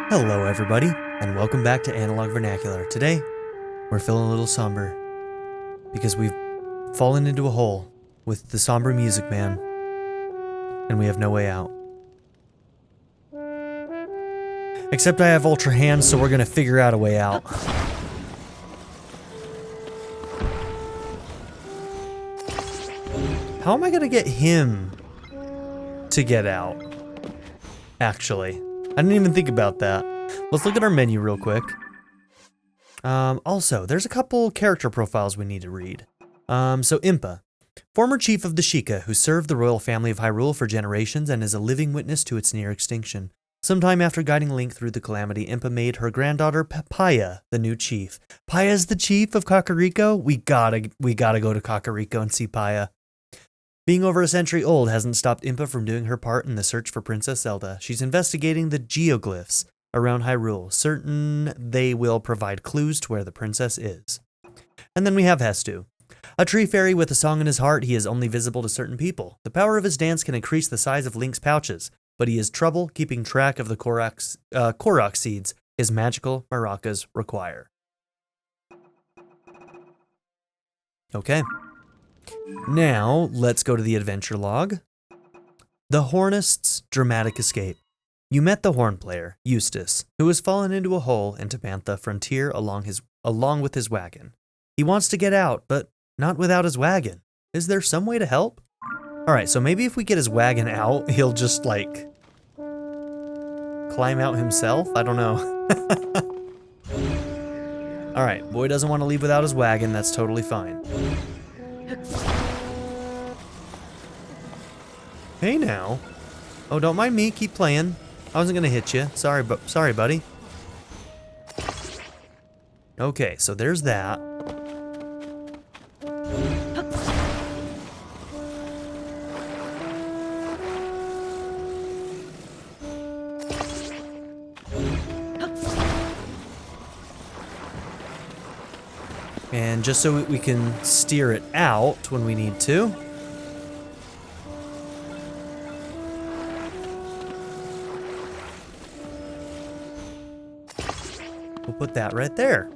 Hello everybody, and welcome back to Analog Vernacular. Today, we're feeling a little somber, because we've fallen into a hole with the somber music man, and we have no way out. Except I have ultra hands, so we're gonna figure out a way out. How am I gonna get him to get out? Actually, I didn't even think about that. Let's look at our menu real quick. Also, there's a couple character profiles we need to read. So Impa, former chief of the Sheikah, who served the royal family of Hyrule for generations and is a living witness to its near extinction. Sometime after guiding Link through the calamity, Impa made her granddaughter Papaya the new chief. Paya's the chief of Kakariko? We gotta go to Kakariko and see Paya. Being over a century old hasn't stopped Impa from doing her part in the search for Princess Zelda. She's investigating the geoglyphs around Hyrule, certain they will provide clues to where the princess is. And then we have Hestu. A tree fairy with a song in his heart, he is only visible to certain people. The power of his dance can increase the size of Link's pouches, but he has trouble keeping track of the Korok seeds his magical maracas require. Okay. Now, let's go to the adventure log. The Hornist's dramatic escape. You met the horn player, Eustace, who has fallen into a hole in Tabantha Frontier along with his wagon. He wants to get out, but not without his wagon. Is there some way to help? Alright, so maybe if we get his wagon out, he'll just, like, climb out himself? I don't know. Alright, boy doesn't want to leave without his wagon, that's totally fine. Hey now. Oh, don't mind me, keep playing. I wasn't gonna hit you. Sorry, buddy. Okay, so there's that. And just so we can steer it out when we need to. We'll put that right there.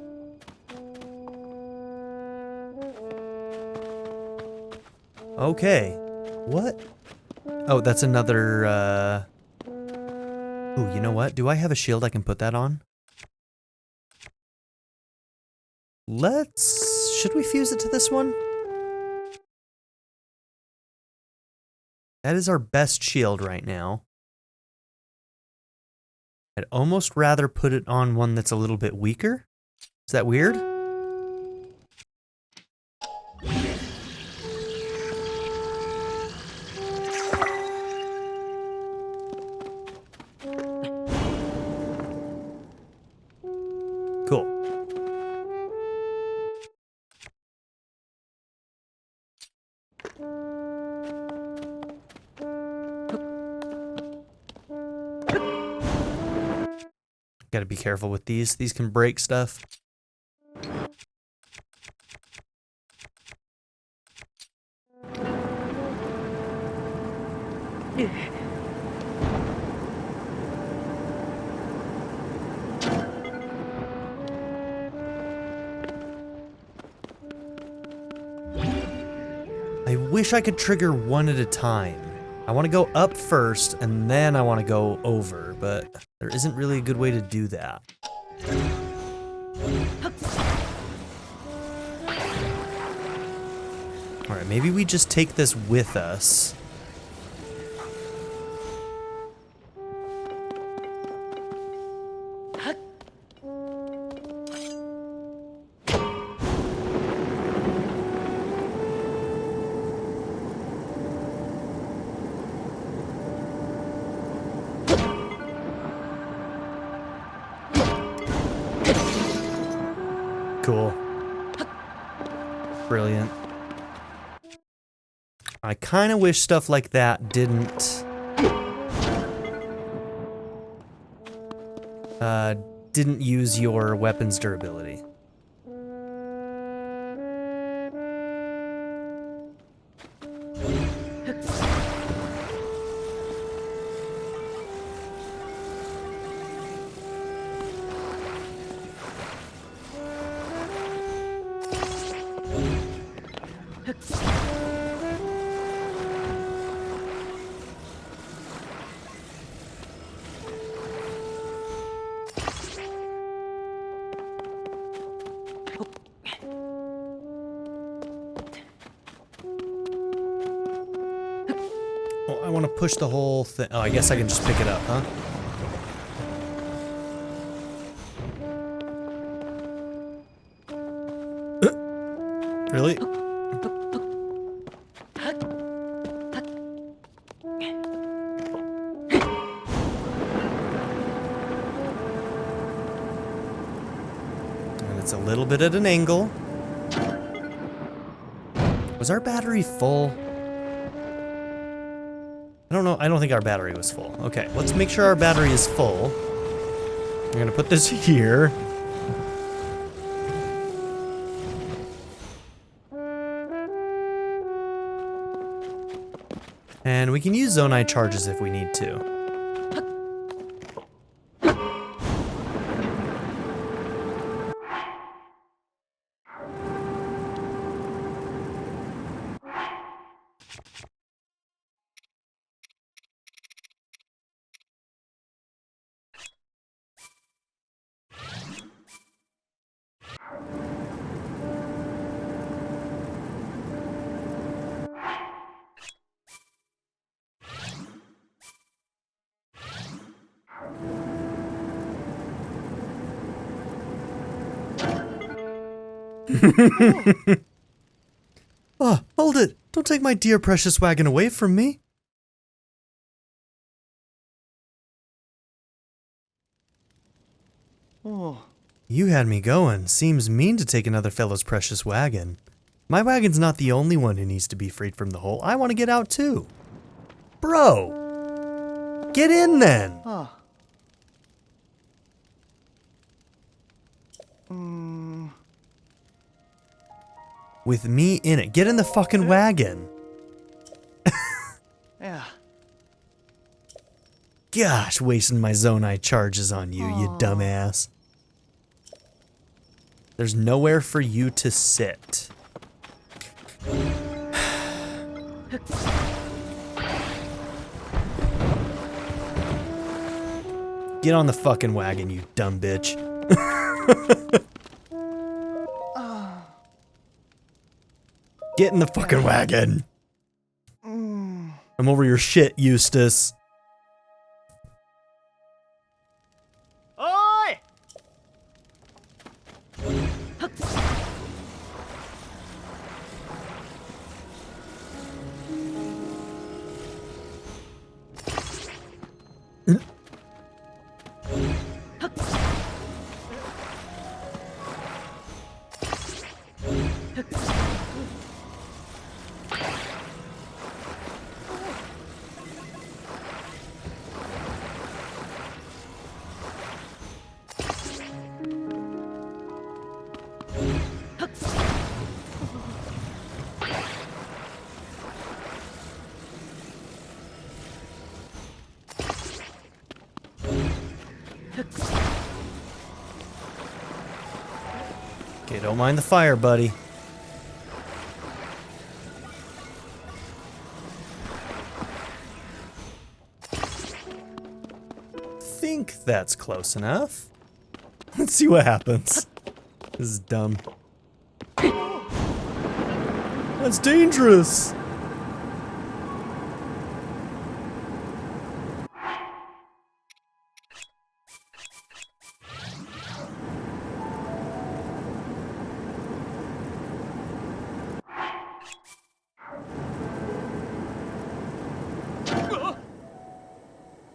Okay. What? Oh, that's another, Ooh, you know what? Do I have a shield I can put that on? Should we fuse it to this one? That is our best shield right now. I'd almost rather put it on one that's a little bit weaker. Is that weird? Cool. Gotta be careful with these. These can break stuff. I wish I could trigger one at a time. I want to go up first, and then I want to go over, but there isn't really a good way to do that. Alright, maybe we just take this with us. Cool. Brilliant. I kind of wish stuff like that didn't use your weapon's durability. want to push the whole thing. Oh, I guess I can just pick it up, huh? Really? And it's a little bit at an angle. Was our battery full? I don't know. I don't think our battery was full. Okay, let's make sure our battery is full. I'm gonna put this here. And we can use Zonai charges if we need to. Oh, hold it! Don't take my dear precious wagon away from me! Oh. You had me going. Seems mean to take another fellow's precious wagon. My wagon's not the only one who needs to be freed from the hole. I want to get out too. Bro! Get in then! Ah. With me in it. Get in the fucking wagon. Yeah. Gosh, wasting my Zonai charges on you, you dumbass. There's nowhere for you to sit. Get on the fucking wagon, you dumb bitch. Get in the fucking wagon. I'm over your shit, Eustace. Oi! Okay, don't mind the fire, buddy. Think that's close enough. Let's see what happens. This is dumb. That's dangerous.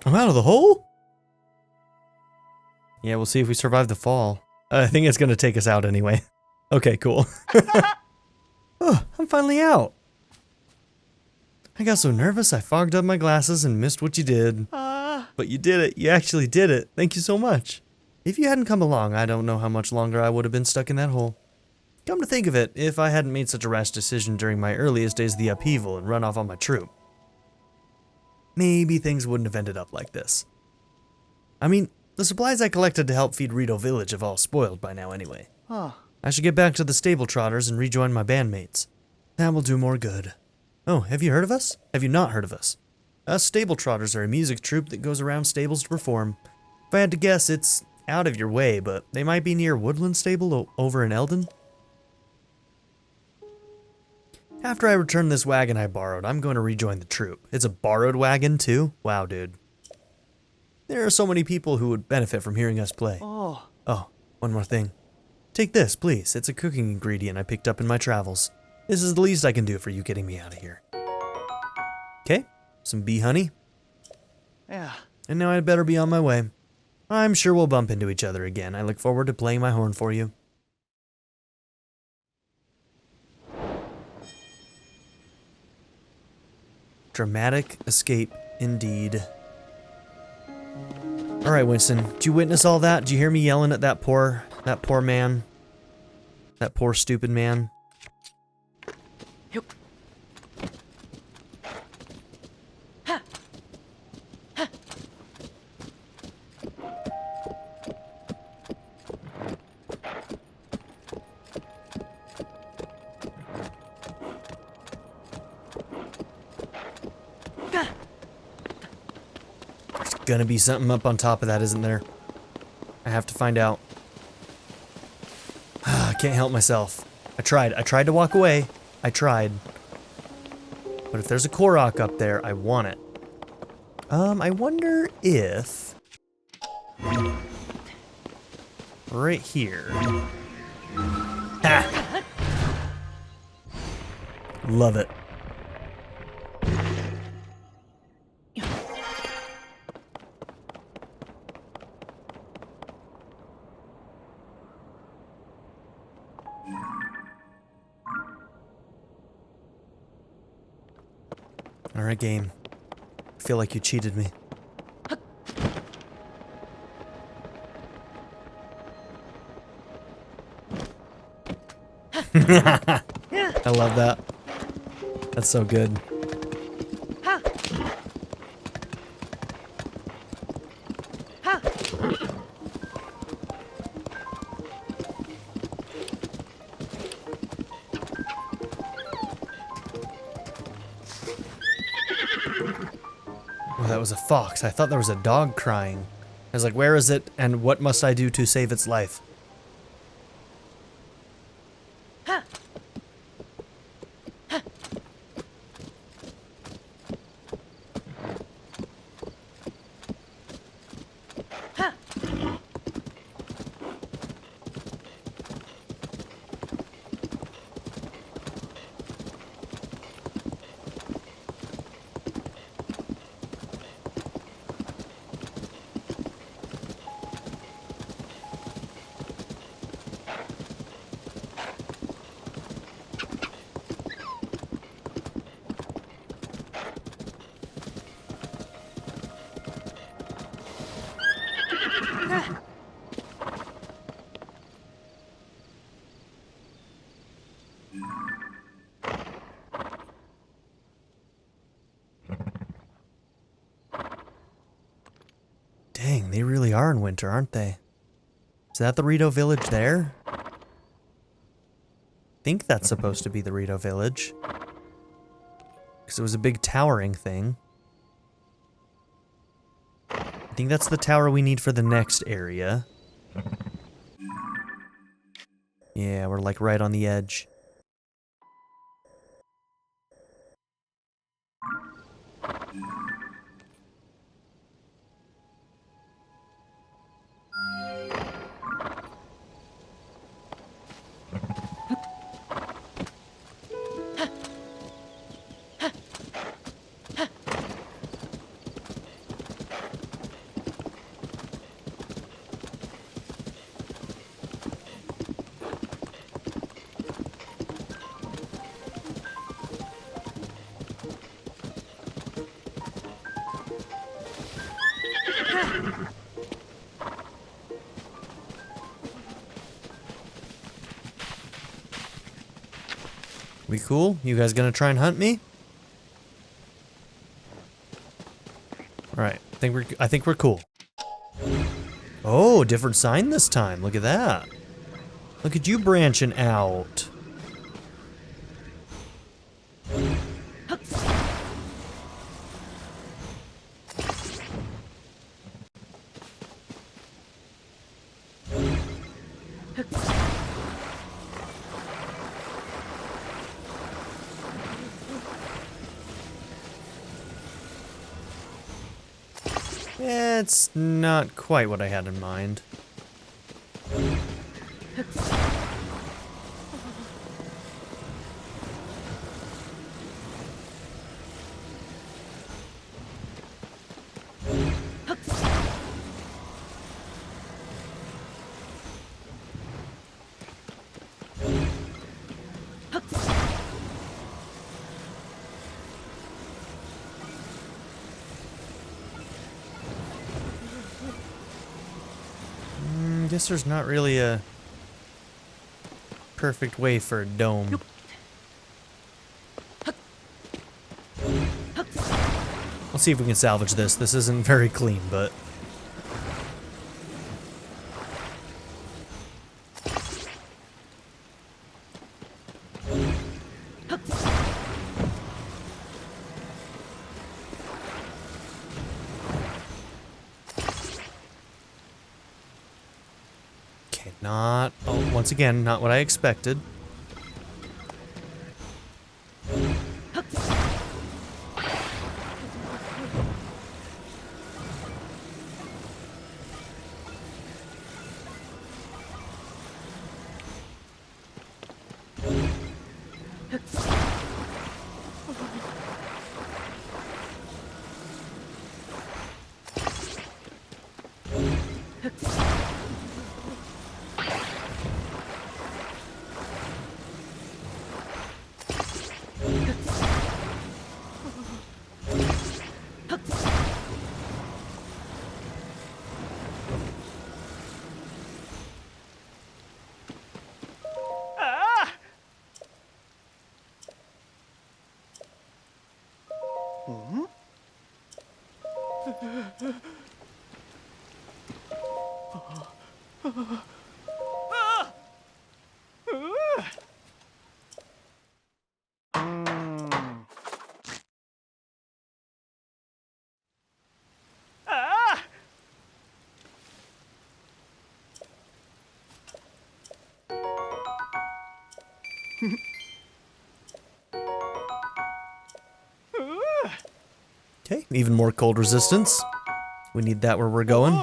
I'm out of the hole? Yeah, we'll see if we survive the fall. I think it's gonna take us out anyway. Okay, cool. Oh, I'm finally out. I got so nervous I fogged up my glasses and missed what you did. But you did it. You actually did it. Thank you so much. If you hadn't come along, I don't know how much longer I would have been stuck in that hole. Come to think of it, if I hadn't made such a rash decision during my earliest days of the upheaval and run off on my troop, maybe things wouldn't have ended up like this. I mean, the supplies I collected to help feed Rito Village have all spoiled by now anyway. I should get back to the stable trotters and rejoin my bandmates. That will do more good. Oh, have you heard of us? Have you not heard of us? Us stable trotters are a music troupe that goes around stables to perform. If I had to guess, it's out of your way, but they might be near Woodland Stable over in Eldon. After I return this wagon I borrowed, I'm going to rejoin the troop. It's a borrowed wagon, too? Wow, dude. There are so many people who would benefit from hearing us play. Oh, one more thing. Take this, please. It's a cooking ingredient I picked up in my travels. This is the least I can do for you getting me out of here. Okay, some bee honey. Yeah. And now I'd better be on my way. I'm sure we'll bump into each other again. I look forward to playing my horn for you. Dramatic escape, indeed. Alright, Winston, did you witness all that? Did you hear me yelling at that poor man? That poor stupid man? There's gonna be something up on top of that, isn't there? I have to find out. I can't help myself. I tried to walk away. I tried. But if there's a Korok up there, I want it. I wonder if... right here. Ha! Love it. Alright, game. I feel like you cheated me. I love that. That's so good. Oh, that was a fox. I thought there was a dog crying. I was like, where is it, and what must I do to save its life? Dang, they really are in winter, aren't they? Is that the Rito village there? I think that's supposed to be the Rito village. Because it was a big towering thing. I think that's the tower we need for the next area. Yeah, we're like right on the edge. We cool? You guys gonna try and hunt me? Alright, I think we're cool. Oh, different sign this time. Look at that. Look at you branching out. It's not quite what I had in mind. Guess there's not really a perfect way for a dome. Let's see if we can salvage this. This isn't very clean, but... Not, oh, once again, not what I expected. Okay, even more cold resistance. We need that where we're going.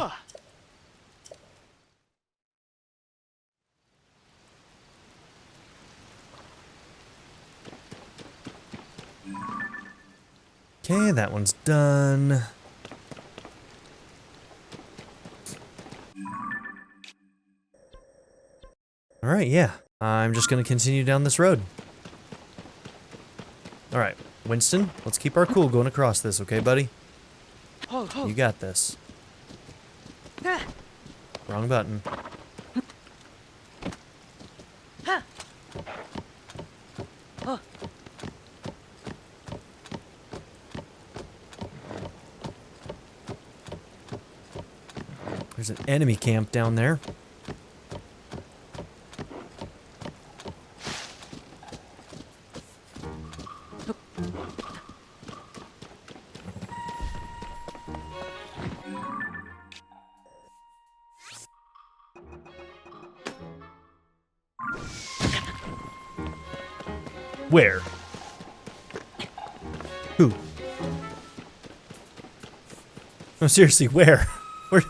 Okay, that one's done. Alright, yeah. I'm just gonna continue down this road. Alright, Winston, let's keep our cool going across this, okay, buddy? You got this. Wrong button. There's an enemy camp down there. Where? Who? No, seriously, where? Where?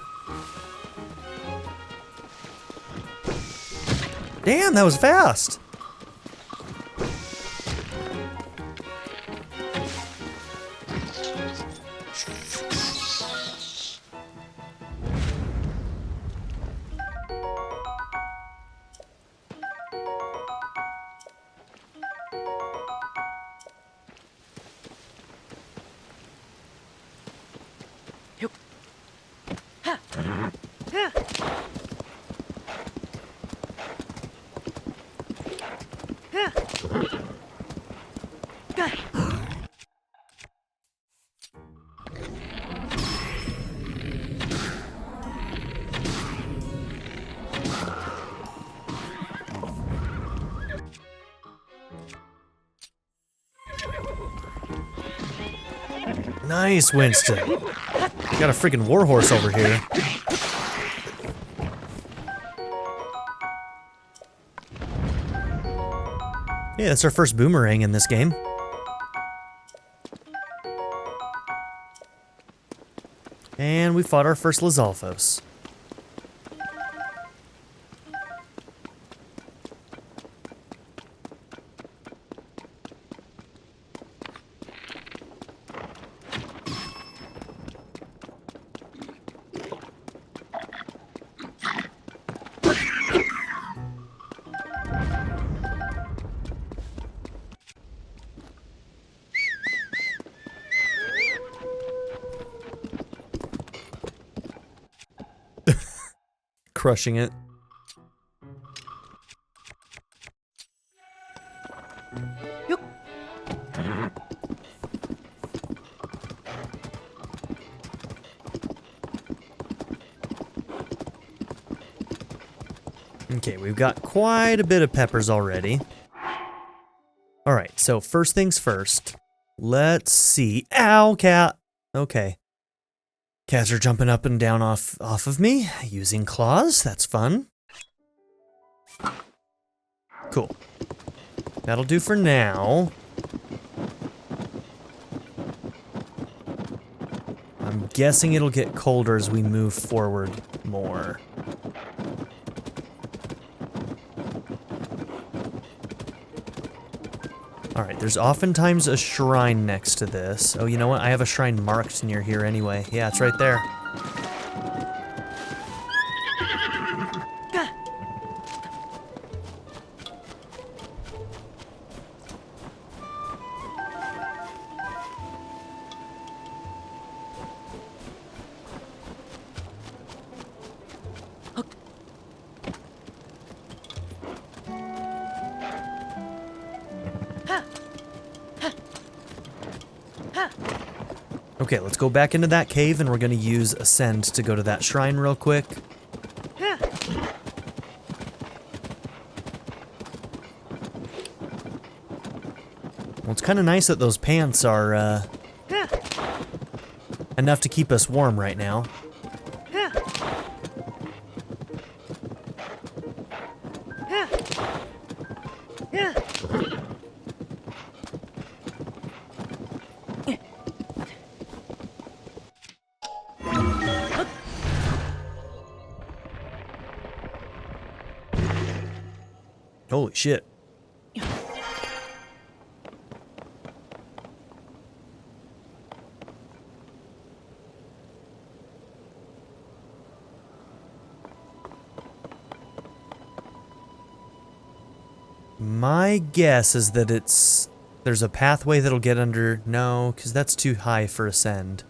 Damn, that was fast. Nice, Winston. You got a freaking warhorse over here. Yeah, that's our first boomerang in this game. And we fought our first Lizalfos. Crushing it. Okay, we've got quite a bit of peppers already. Alright, so first things first. Let's see. Ow, cat! Okay. Cats are jumping up and down off of me, using claws. That's fun. Cool. That'll do for now. I'm guessing it'll get colder as we move forward more. Alright, there's oftentimes a shrine next to this. Oh, you know what? I have a shrine marked near here anyway. Yeah, it's right there. Okay, let's go back into that cave and we're gonna use Ascend to go to that shrine real quick. Well, it's kind of nice that those pants are enough to keep us warm right now. Holy shit. My guess is that there's a pathway that'll get under. No, because that's too high for Ascend.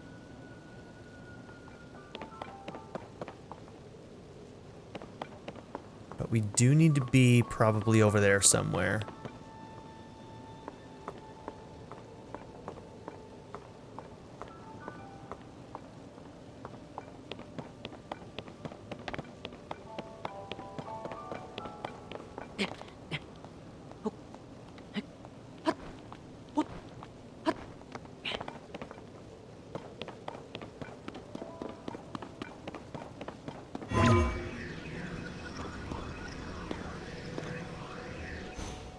But we do need to be probably over there somewhere.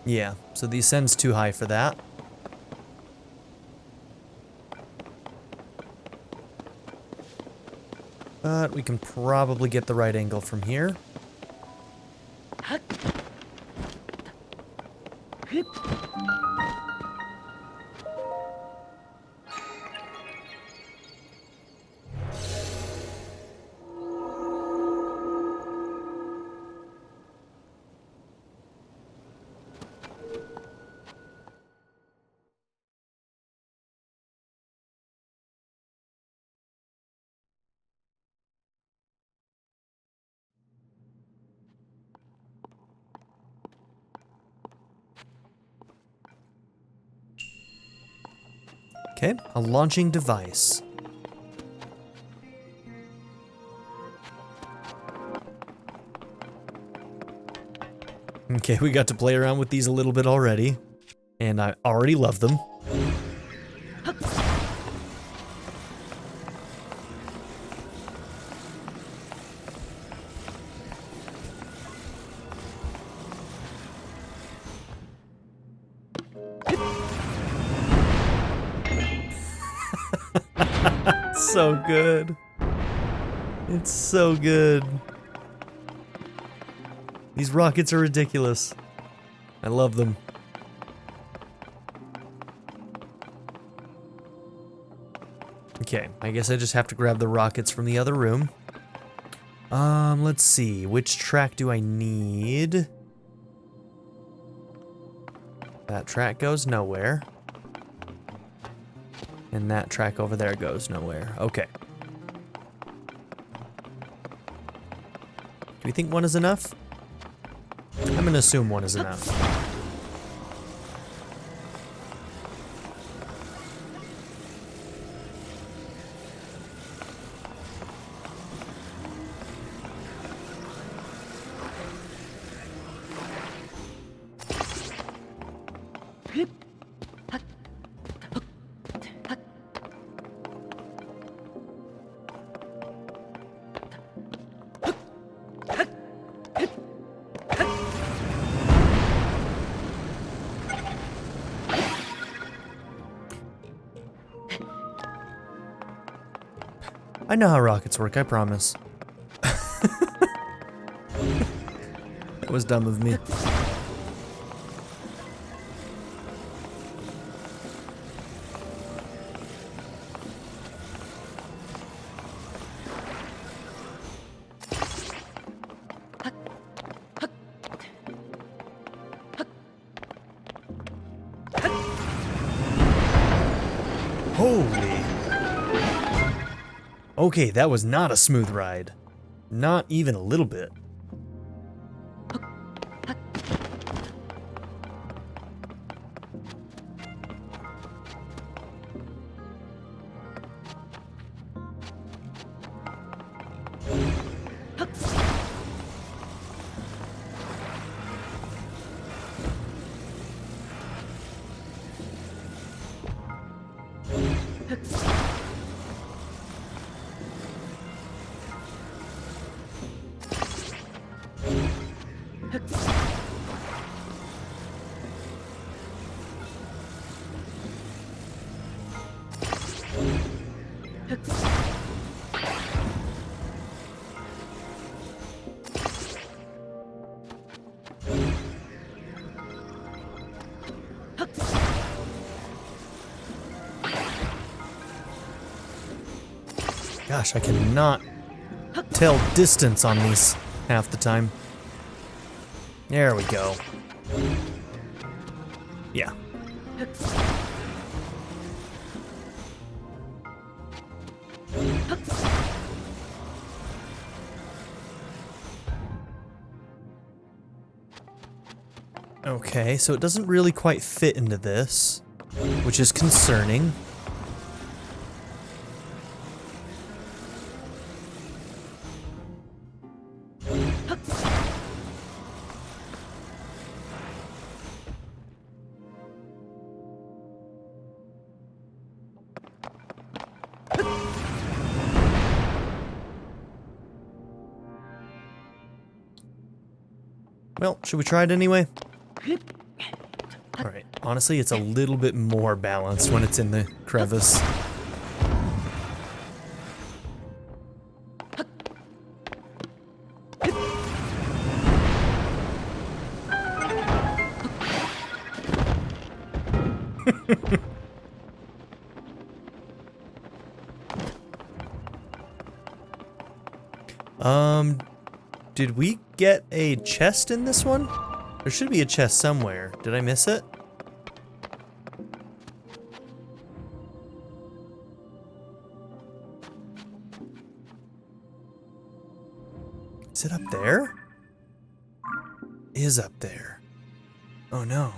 Yeah, so the Ascend's too high for that. But we can probably get the right angle from here. Okay, a launching device. Okay, we got to play around with these a little bit already, and I already love them. So good. It's so good. These rockets are ridiculous. I love them. Okay, I guess I just have to grab the rockets from the other room. Let's see. Which track do I need? That track goes nowhere. And that track over there goes nowhere. Okay. Do you think one is enough? I'm gonna assume one is enough. I know how rockets work, I promise. That was dumb of me. Holy. Okay, that was not a smooth ride. Not even a little bit. Gosh, I cannot tell distance on these half the time. There we go. Yeah. Okay, so it doesn't really quite fit into this, which is concerning. Well, should we try it anyway? Alright, honestly, it's a little bit more balanced when it's in the crevice. Did we get a chest in this one? There should be a chest somewhere. Did I miss it? Is it up there? It is up there. Oh no.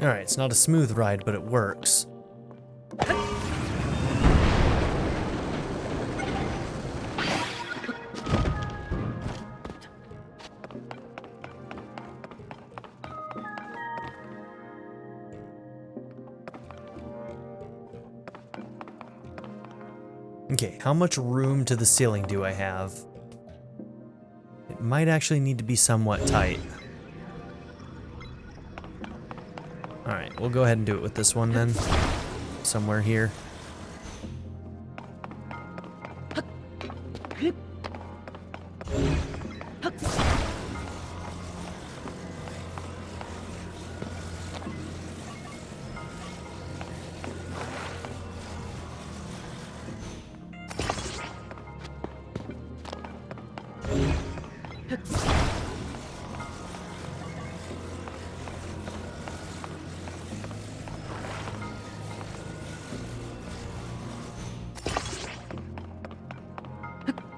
Alright, it's not a smooth ride, but it works. Okay, how much room to the ceiling do I have? It might actually need to be somewhat tight. Alright, we'll go ahead and do it with this one then. Somewhere here.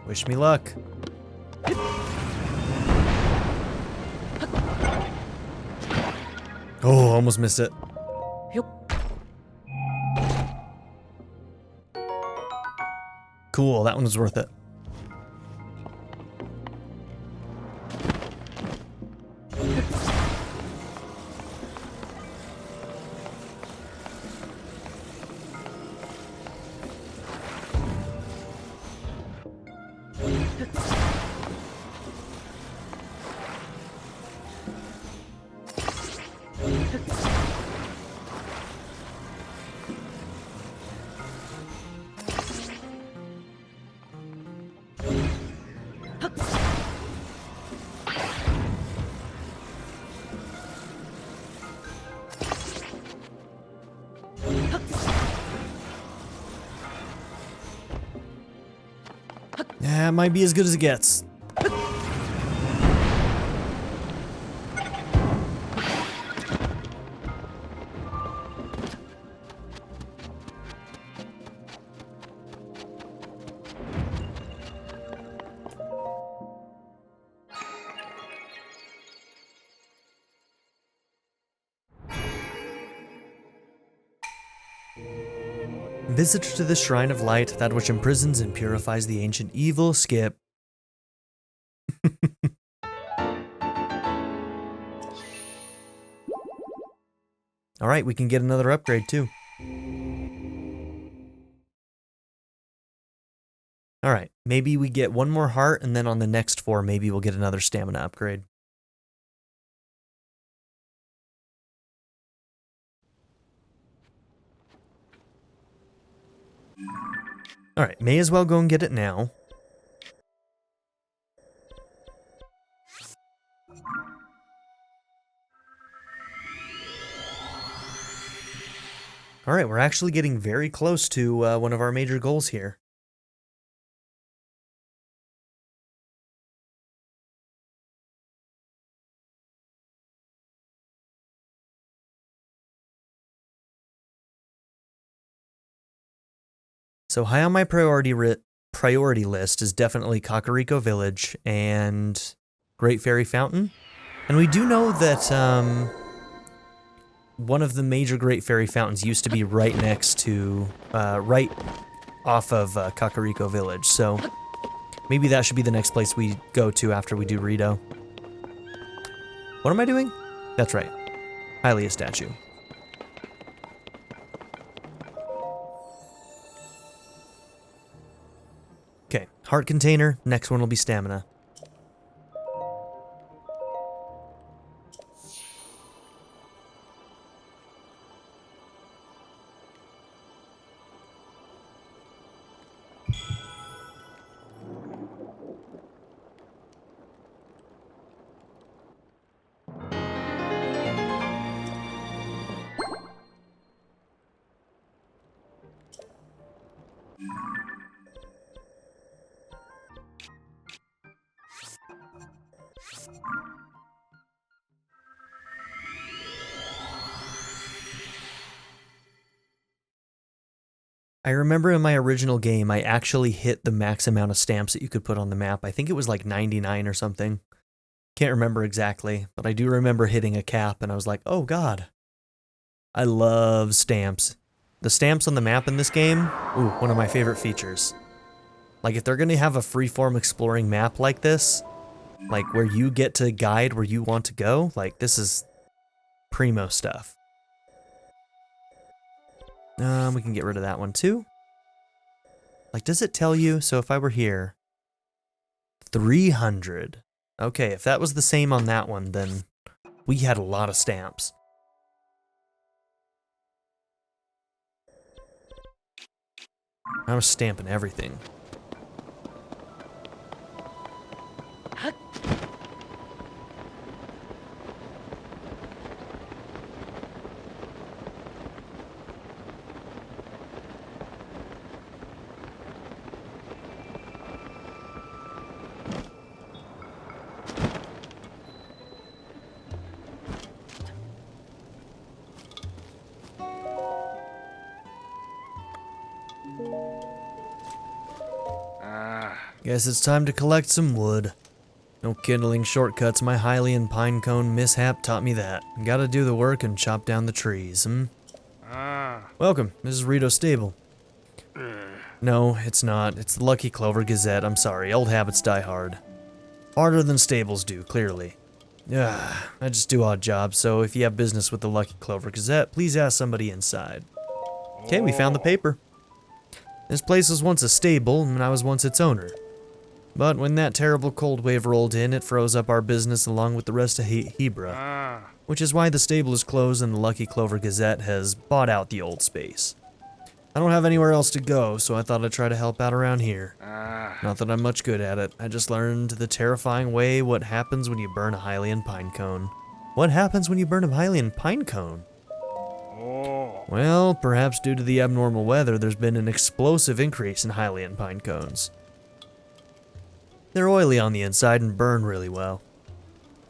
Wish me luck. Oh, almost missed it. Cool, that one was worth it. Yeah, it might be as good as it gets. Visitor to the Shrine of Light, that which imprisons and purifies the ancient evil. Skip. Alright, we can get another upgrade too. Alright, maybe we get one more heart, and then on the next 4, maybe we'll get another stamina upgrade. Alright, may as well go and get it now. Alright, we're actually getting very close to one of our major goals here. So high on my priority list is definitely Kakariko Village and Great Fairy Fountain. And we do know that one of the major Great Fairy Fountains used to be right next to, right off of Kakariko Village. So maybe that should be the next place we go to after we do Rito. What am I doing? That's right. Hylia statue. Okay, heart container, next one will be stamina. I remember in my original game, I actually hit the max amount of stamps that you could put on the map. I think it was like 99 or something. Can't remember exactly, but I do remember hitting a cap and I was like, oh god. I love stamps. The stamps on the map in this game, ooh, one of my favorite features. Like, if they're gonna have a freeform exploring map like this, like where you get to guide where you want to go, like this is primo stuff. We can get rid of that one too. Like, does it tell you? So if I were here, 300. Okay, if that was the same on that one, then we had a lot of stamps. I was stamping everything. Guess it's time to collect some wood. No kindling shortcuts, my Hylian pine cone mishap taught me that. Gotta do the work and chop down the trees, Welcome, this is Rito's stable. No, it's not. It's the Lucky Clover Gazette, I'm sorry. Old habits die hard. Harder than stables do, clearly. I just do odd jobs, so if you have business with the Lucky Clover Gazette, please ask somebody inside. Okay, we found the paper. This place was once a stable, and I was once its owner. But when that terrible cold wave rolled in, it froze up our business along with the rest of Hebra. Which is why the stable is closed and the Lucky Clover Gazette has bought out the old space. I don't have anywhere else to go, so I thought I'd try to help out around here. Not that I'm much good at it. I just learned the terrifying way what happens when you burn a Hylian pine cone. What happens when you burn a Hylian pine cone? Well, perhaps due to the abnormal weather, there's been an explosive increase in Hylian pine cones. They're oily on the inside and burn really well.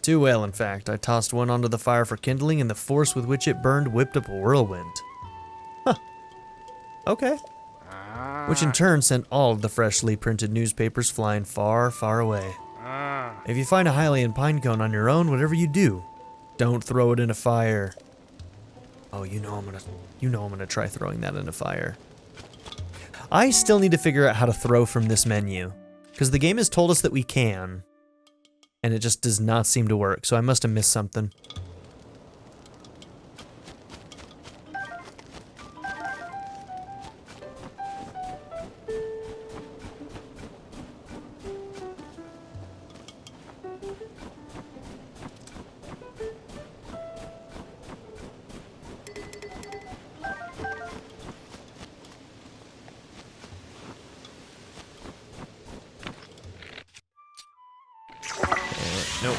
Too well, in fact. I tossed one onto the fire for kindling, and the force with which it burned whipped up a whirlwind. Huh. Okay. Which in turn sent all of the freshly printed newspapers flying far, far away. If you find a Hylian pine cone on your own, whatever you do, don't throw it in a fire. Oh, you know I'm gonna try throwing that in a fire. I still need to figure out how to throw from this menu, because the game has told us that we can, and it just does not seem to work, so I must have missed something. Nope.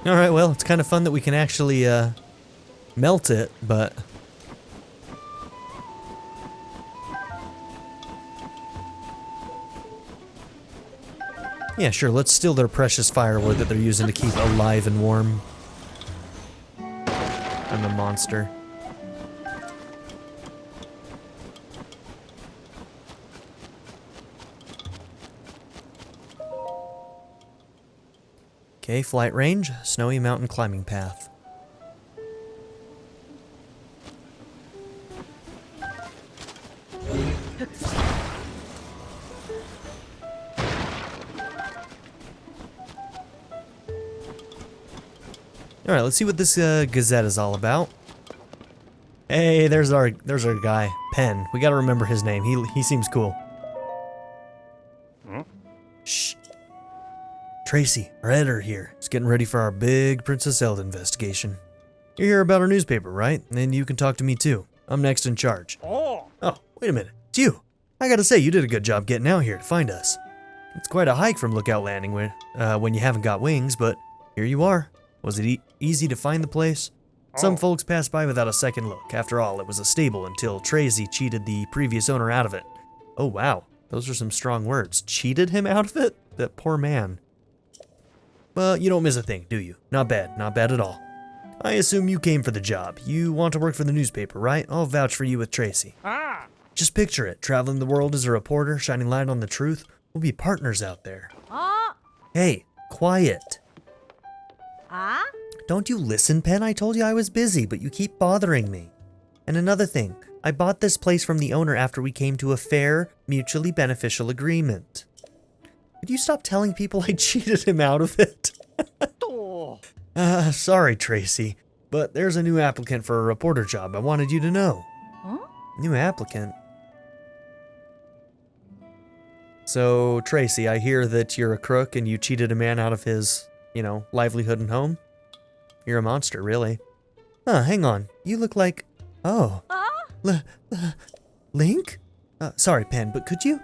Alright, well, it's kind of fun that we can actually melt it, but... yeah, sure, let's steal their precious firewood that they're using to keep alive and warm. I'm a monster. Okay, flight range, snowy mountain climbing path. Alright, let's see what this Gazette is all about. Hey, there's our guy, Penn. We gotta remember his name. He seems cool. Shh. Tracy, our editor here, is getting ready for our big Princess Zelda investigation. You're here about our newspaper, right? And you can talk to me too. I'm next in charge. Oh, wait a minute. It's you. I gotta say, you did a good job getting out here to find us. It's quite a hike from Lookout Landing when you haven't got wings, but here you are. Was it easy to find the place? Some folks passed by without a second look. After all, it was a stable until Tracy cheated the previous owner out of it. Oh wow, those are some strong words. Cheated him out of it? That poor man. But you don't miss a thing, do you? Not bad, not bad at all. I assume you came for the job. You want to work for the newspaper, right? I'll vouch for you with Tracy. Just picture it, traveling the world as a reporter, shining light on the truth. We'll be partners out there. Hey, quiet. Don't you listen, Pen? I told you I was busy, but you keep bothering me. And another thing, I bought this place from the owner after we came to a fair, mutually beneficial agreement. Could you stop telling people I cheated him out of it? Sorry, Tracy, but there's a new applicant for a reporter job. I wanted you to know. New applicant? So, Tracy, I hear that you're a crook and you cheated a man out of his, livelihood and home. You're a monster, really. Hang on. You look like... Oh. Link? Sorry, Pen, but could you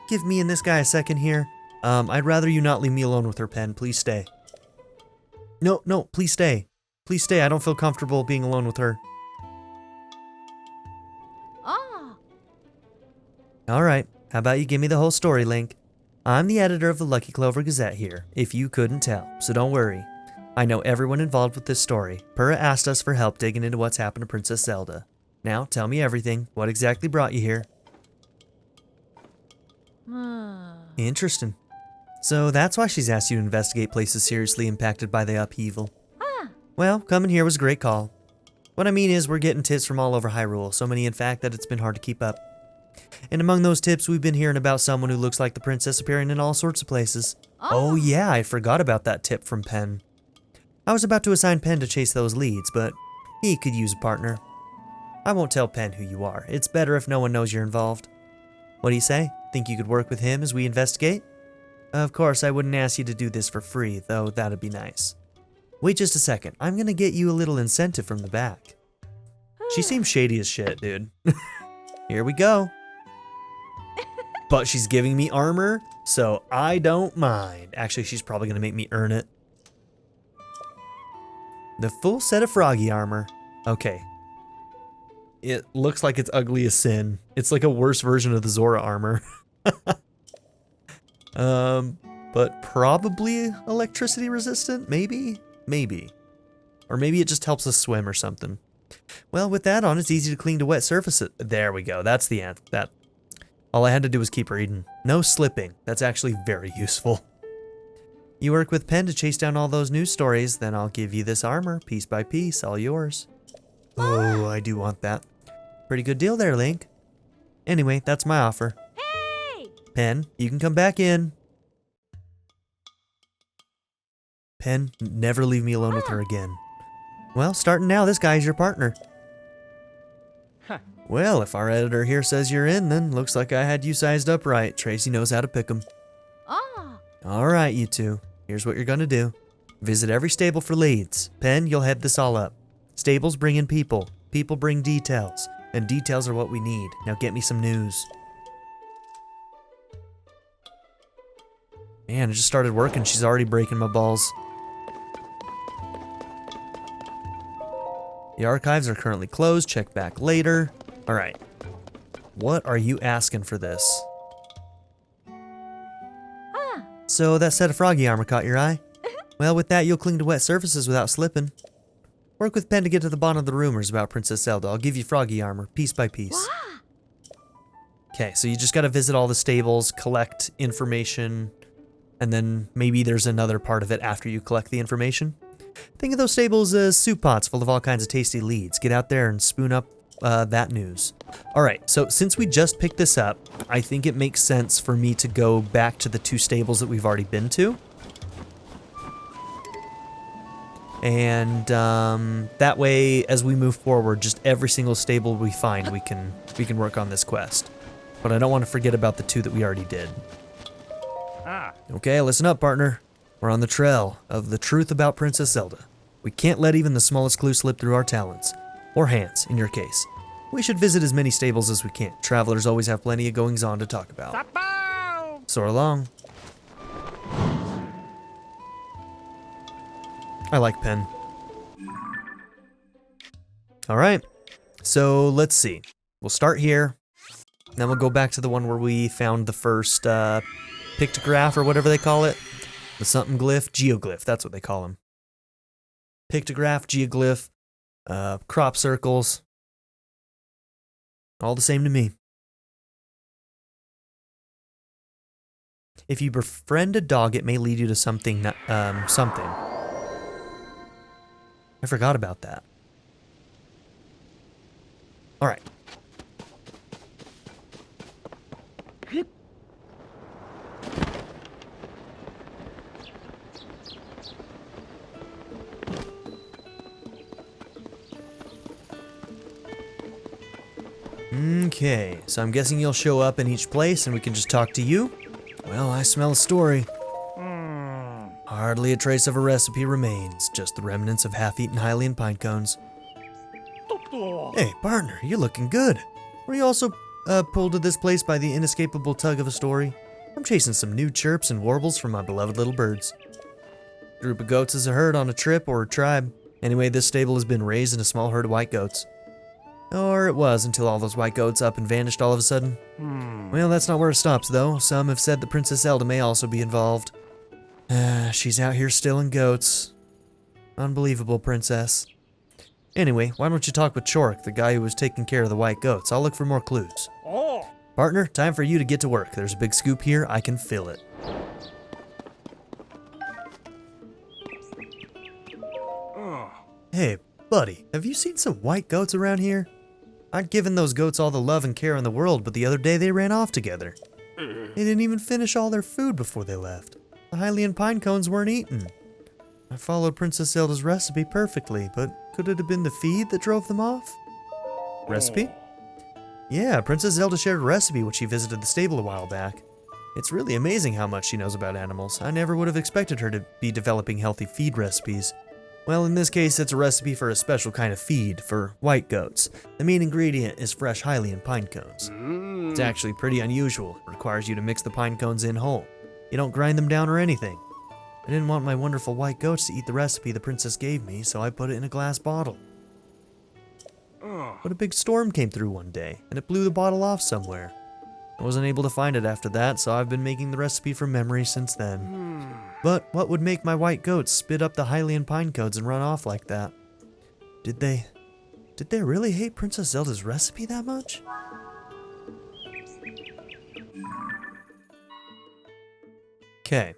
give me and this guy a second here? I'd rather you not leave me alone with her, Pen. Please stay. No, please stay. Please stay. I don't feel comfortable being alone with her. All right. How about you give me the whole story, Link? I'm the editor of the Lucky Clover Gazette here, if you couldn't tell, so don't worry. I know everyone involved with this story. Purah asked us for help digging into what's happened to Princess Zelda. Now, tell me everything. What exactly brought you here? Interesting. So that's why she's asked you to investigate places seriously impacted by the upheaval. Well, coming here was a great call. What I mean is we're getting tips from all over Hyrule, so many in fact that it's been hard to keep up. And among those tips, we've been hearing about someone who looks like the princess appearing in all sorts of places. Oh yeah, I forgot about that tip from Pen. I was about to assign Pen to chase those leads, but he could use a partner. I won't tell Pen who you are. It's better if no one knows you're involved. What do you say? Think you could work with him as we investigate? Of course, I wouldn't ask you to do this for free, though that'd be nice. Wait just a second. I'm gonna get you a little incentive from the back. She seems shady as shit, dude. Here we go. But she's giving me armor, so I don't mind. Actually, she's probably gonna make me earn it. The full set of Froggy armor. Okay. It looks like it's ugly as sin. It's like a worse version of the Zora armor. But probably electricity resistant, maybe? Maybe. Or maybe it just helps us swim or something. Well, with that on, it's easy to cling to wet surfaces. There we go, that's the end. All I had to do was keep reading. No slipping. That's actually very useful. You work with Pen to chase down all those news stories, then I'll give you this armor, piece by piece, all yours. Oh, I do want that. Pretty good deal there, Link. Anyway, that's my offer. Hey! Pen, you can come back in. Pen, never leave me alone with her again. Well, starting now, this guy's your partner. Well, if our editor here says you're in, then looks like I had you sized up right. Tracy knows how to pick 'em. Alright, you two. Here's what you're gonna do. Visit every stable for leads. Pen, you'll head this all up. Stables bring in people. People bring details. And details are what we need. Now get me some news. Man, I just started working. She's already breaking my balls. The archives are currently closed. Check back later. Alright. What are you asking for this? So that set of Froggy armor caught your eye? Well, with that, you'll cling to wet surfaces without slipping. Work with Pen to get to the bottom of the rumors about Princess Zelda. I'll give you Froggy armor, piece by piece. Okay, so you just gotta visit all the stables, collect information, and then maybe there's another part of it after you collect the information. Think of those stables as soup pots full of all kinds of tasty leads. Get out there and spoon up that news. Alright, so since we just picked this up, I think it makes sense for me to go back to the two stables that we've already been to. And that way, as we move forward, just every single stable we find, we can work on this quest. But I don't want to forget about the two that we already did. Okay, listen up, partner. We're on the trail of the truth about Princess Zelda. We can't let even the smallest clue slip through our talents. Or hands, in your case. We should visit as many stables as we can. Travelers always have plenty of goings-on to talk about. So long. I like Pen. Alright, so let's see. We'll start here. Then we'll go back to the one where we found the first pictograph or whatever they call it. The something glyph, geoglyph, that's what they call them. Pictograph, geoglyph, crop circles. All the same to me. If you befriend a dog, it may lead you to something, something. I forgot about that. All right. Okay, so I'm guessing you'll show up in each place and we can just talk to you? Well, I smell a story. Hardly a trace of a recipe remains, just the remnants of half-eaten Hylian pine cones. Hey, partner, you're looking good. Were you also pulled to this place by the inescapable tug of a story? I'm chasing some new chirps and warbles from my beloved little birds. Group of goats is a herd on a trip or a tribe. Anyway, this stable has been raised in a small herd of white goats. Or it was until all those white goats up and vanished all of a sudden. Well, that's not where it stops, though. Some have said that Princess Zelda may also be involved. She's out here stealing goats. Unbelievable, princess. Anyway, why don't you talk with Chork, the guy who was taking care of the white goats? I'll look for more clues. Partner, time for you to get to work. There's a big scoop here. I can feel it. Hey, buddy, have you seen some white goats around here? I'd given those goats all the love and care in the world, but the other day they ran off together. They didn't even finish all their food before they left. The Hylian pine cones weren't eaten. I followed Princess Zelda's recipe perfectly, but could it have been the feed that drove them off? Recipe? Yeah, Princess Zelda shared a recipe when she visited the stable a while back. It's really amazing how much she knows about animals. I never would have expected her to be developing healthy feed recipes. Well, in this case, it's a recipe for a special kind of feed for white goats. The main ingredient is fresh Hylian pine cones. It's actually pretty unusual. It requires you to mix the pine cones in whole. You don't grind them down or anything. I didn't want my wonderful white goats to eat the recipe the princess gave me, so I put it in a glass bottle. But a big storm came through one day, and it blew the bottle off somewhere. I wasn't able to find it after that, so I've been making the recipe from memory since then. But what would make my white goats spit up the Hylian pine cones and run off like that? Did they really hate Princess Zelda's recipe that much? Okay.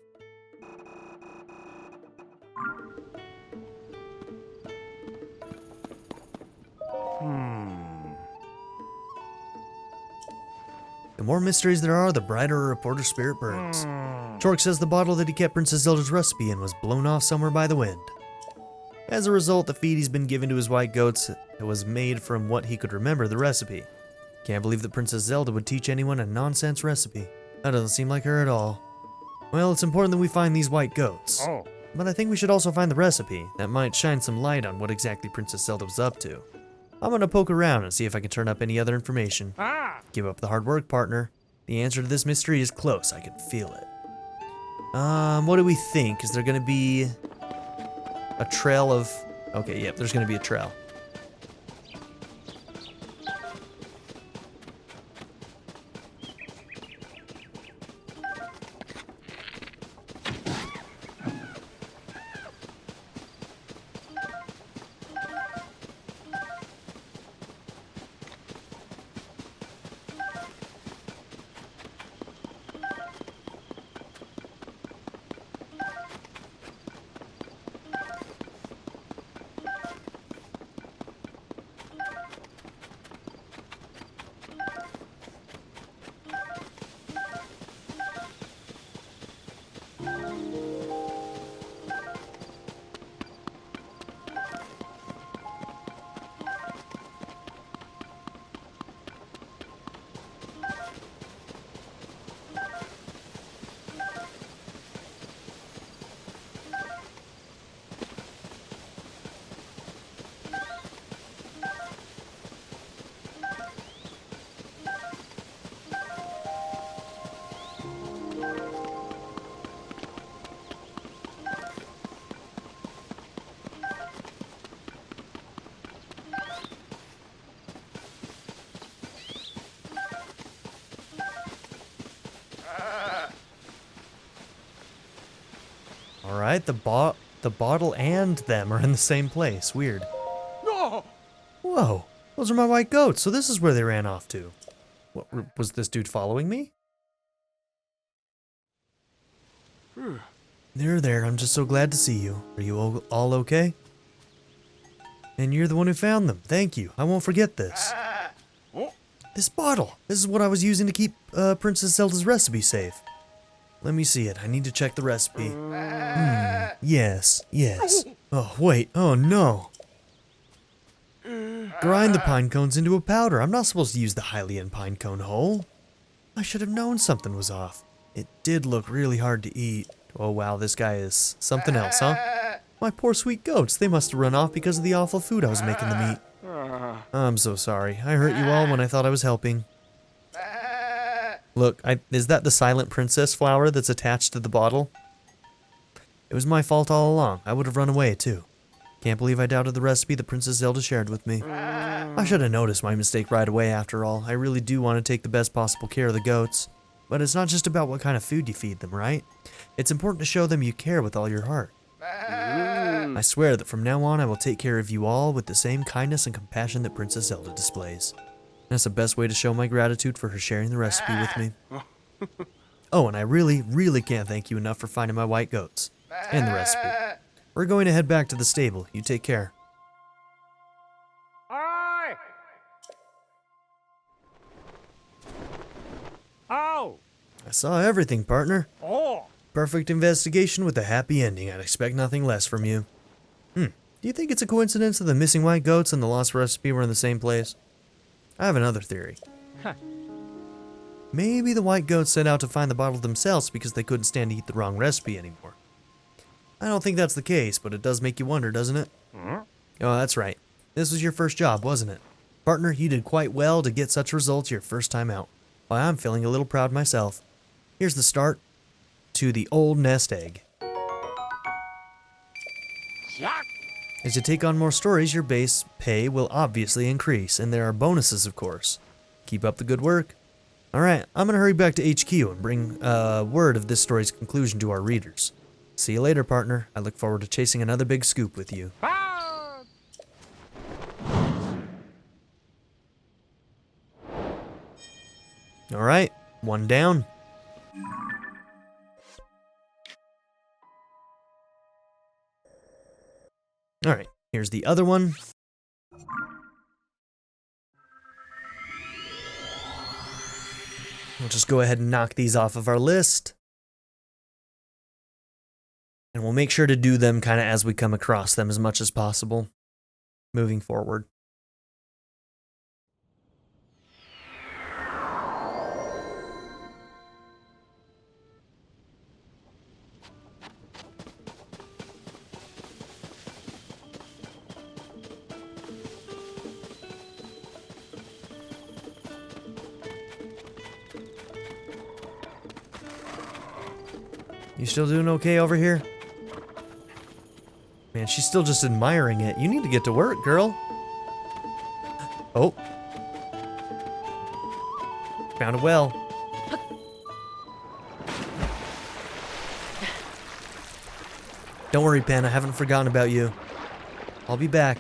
The more mysteries there are, the brighter a reporter's spirit burns. Chork says the bottle that he kept Princess Zelda's recipe in was blown off somewhere by the wind. As a result, the feed he's been given to his white goats was made from what he could remember the recipe. Can't believe that Princess Zelda would teach anyone a nonsense recipe. That doesn't seem like her at all. Well, it's important that we find these white goats. But I think we should also find the recipe. That might shine some light on what exactly Princess Zelda was up to. I'm gonna poke around and see if I can turn up any other information. Give up the hard work, partner. The answer to this mystery is close. I can feel it. What do we think? Is there gonna be a trail of... Okay, yep, there's gonna be a trail. the bottle and them are in the same place. Weird. No! Whoa, those are my white goats, so this is where they ran off to. What, was this dude following me? There, I'm just so glad to see you. Are you all okay? And you're the one who found them. Thank you. I won't forget this. Oh. This bottle. This is what I was using to keep Princess Zelda's recipe safe. Let me see it. I need to check the recipe. Yes. Oh, wait. Oh, no. Grind the pine cones into a powder. I'm not supposed to use the Hylian pine cone whole. I should have known something was off. It did look really hard to eat. Oh, wow. This guy is something else, huh? My poor sweet goats. They must have run off because of the awful food I was making them eat. I'm so sorry. I hurt you all when I thought I was helping. Look, is that the silent princess flower that's attached to the bottle? It was my fault all along. I would have run away, too. Can't believe I doubted the recipe that Princess Zelda shared with me. I should have noticed my mistake right away after all. I really do want to take the best possible care of the goats. But it's not just about what kind of food you feed them, right? It's important to show them you care with all your heart. I swear that from now on I will take care of you all with the same kindness and compassion that Princess Zelda displays. That's the best way to show my gratitude for her sharing the recipe with me. Oh, and I really, really can't thank you enough for finding my white goats. And the recipe. We're going to head back to the stable. You take care. Aye! Ow! I saw everything, partner. Oh! Perfect investigation with a happy ending. I'd expect nothing less from you. Do you think it's a coincidence that the missing white goats and the lost recipe were in the same place? I have another theory. Huh. Maybe the white goats set out to find the bottle themselves because they couldn't stand to eat the wrong recipe anymore. I don't think that's the case, but it does make you wonder, doesn't it? Oh, that's right. This was your first job, wasn't it? Partner, you did quite well to get such results your first time out. Why, I'm feeling a little proud myself. Here's the start to the old nest egg. Yuck! As you take on more stories, your base pay will obviously increase, and there are bonuses, of course. Keep up the good work. Alright, I'm gonna hurry back to HQ and bring word of this story's conclusion to our readers. See you later, partner. I look forward to chasing another big scoop with you. Ah! Alright, one down. Alright, here's the other one. We'll just go ahead and knock these off of our list. And we'll make sure to do them kind of as we come across them as much as possible, moving forward. You still doing okay over here? Man, she's still just admiring it. You need to get to work, girl. Oh. Found a well. Don't worry, Pen. I haven't forgotten about you. I'll be back.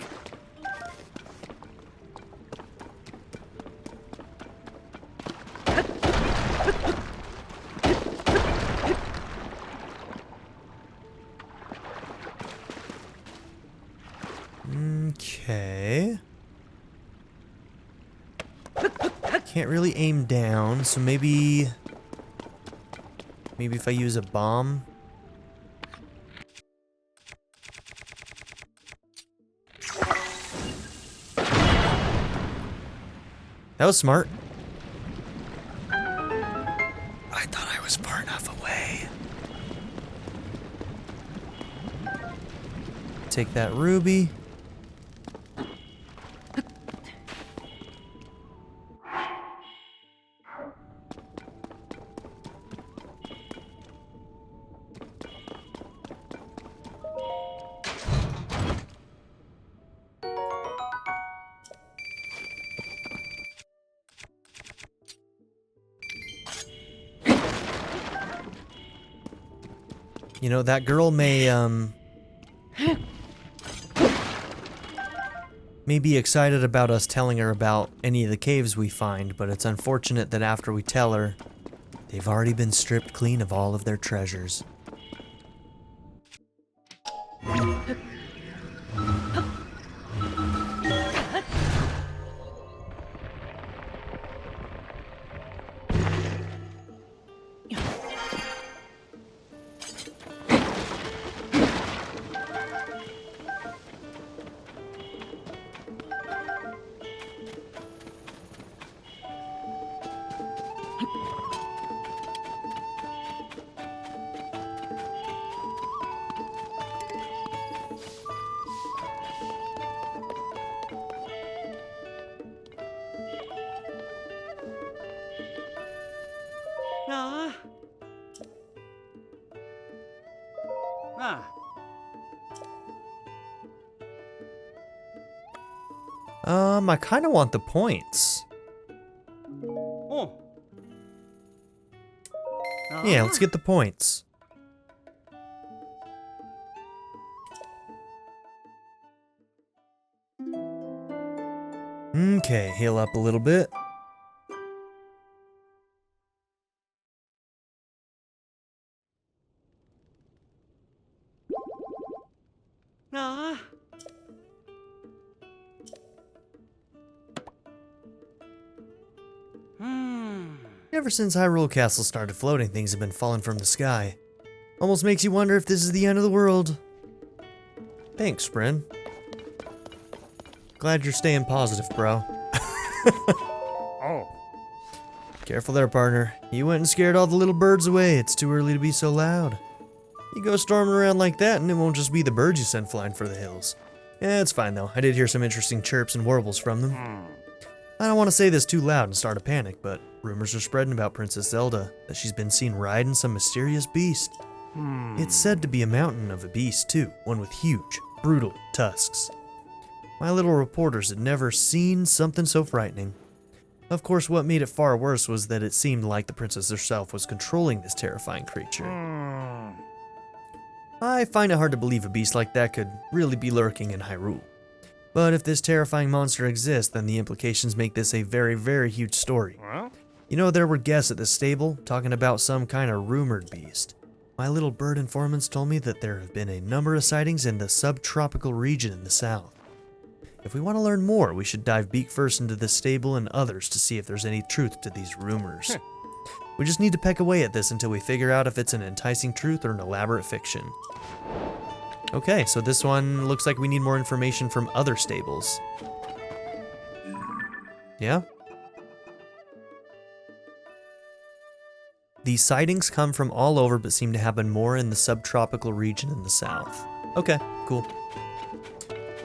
Okay. Can't really aim down, so maybe if I use a bomb. That was smart. I thought I was far enough away. Take that ruby. You know, that girl may be excited about us telling her about any of the caves we find, but it's unfortunate that after we tell her, they've already been stripped clean of all of their treasures. Ah. Ah. I kind of want the points. Oh. Yeah, let's get the points. Okay, heal up a little bit. Ah. Ever since Hyrule Castle started floating, things have been falling from the sky. Almost makes you wonder if this is the end of the world. Thanks, Bryn. Glad you're staying positive, bro. Oh. Careful there, partner. You went and scared all the little birds away. It's too early to be so loud. You go storming around like that, and it won't just be the birds you send flying for the hills. Yeah, it's fine, though. I did hear some interesting chirps and warbles from them. I don't want to say this too loud and start a panic, but rumors are spreading about Princess Zelda, that she's been seen riding some mysterious beast. It's said to be a mountain of a beast, too, one with huge, brutal tusks. My little reporters had never seen something so frightening. Of course, what made it far worse was that it seemed like the princess herself was controlling this terrifying creature. I find it hard to believe a beast like that could really be lurking in Hyrule. But if this terrifying monster exists, then the implications make this a very, very huge story. Well? You know, there were guests at the stable talking about some kind of rumored beast. My little bird informants told me that there have been a number of sightings in the subtropical region in the south. If we want to learn more, we should dive beak first into this stable and others to see if there's any truth to these rumors. We just need to peck away at this until we figure out if it's an enticing truth or an elaborate fiction. Okay, so this one looks like we need more information from other stables. Yeah? These sightings come from all over but seem to happen more in the subtropical region in the south. Okay, cool.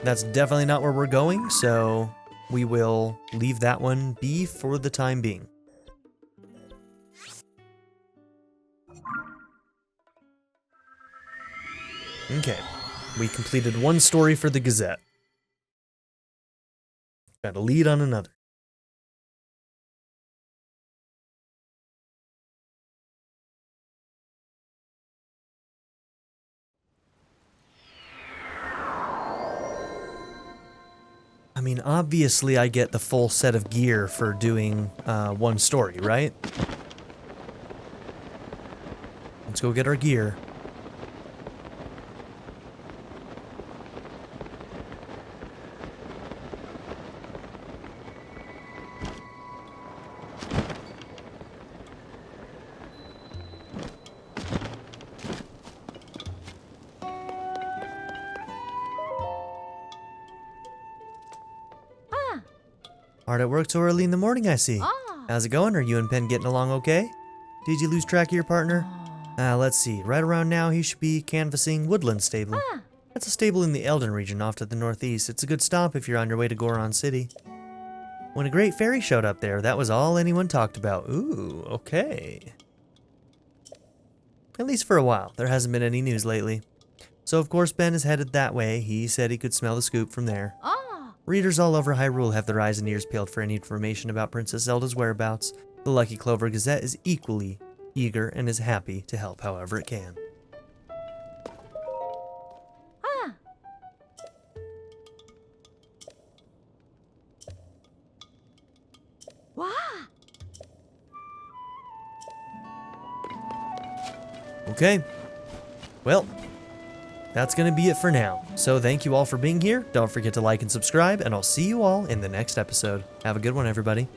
That's definitely not where we're going, so we will leave that one be for the time being. Okay, we completed one story for the Gazette. Got a lead on another. I mean, obviously I get the full set of gear for doing one story, right? Let's go get our gear. Hard at work so early in the morning, I see. How's it going? Are you and Penn getting along okay? Did you lose track of your partner? Let's see. Right around now, he should be canvassing Woodland Stable. That's a stable in the Elden region off to the northeast. It's a good stop if you're on your way to Goron City. When a great fairy showed up there, that was all anyone talked about. Ooh, okay. At least for a while. There hasn't been any news lately. So of course Ben is headed that way. He said he could smell the scoop from there. Readers all over Hyrule have their eyes and ears peeled for any information about Princess Zelda's whereabouts. The Lucky Clover Gazette is equally eager and is happy to help however it can. Okay. Well, that's going to be it for now. So thank you all for being here. Don't forget to like and subscribe, and I'll see you all in the next episode. Have a good one, everybody.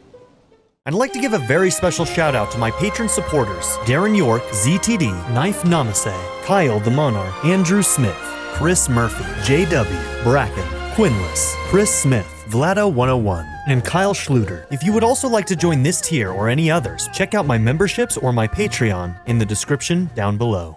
I'd like to give a very special shout out to my patron supporters, Darren York, ZTD, Knife Namaste, Kyle the Monarch, Andrew Smith, Chris Murphy, JW, Bracken, Quinless, Chris Smith, Vlado101, and Kyle Schluter. If you would also like to join this tier or any others, check out my memberships or my Patreon in the description down below.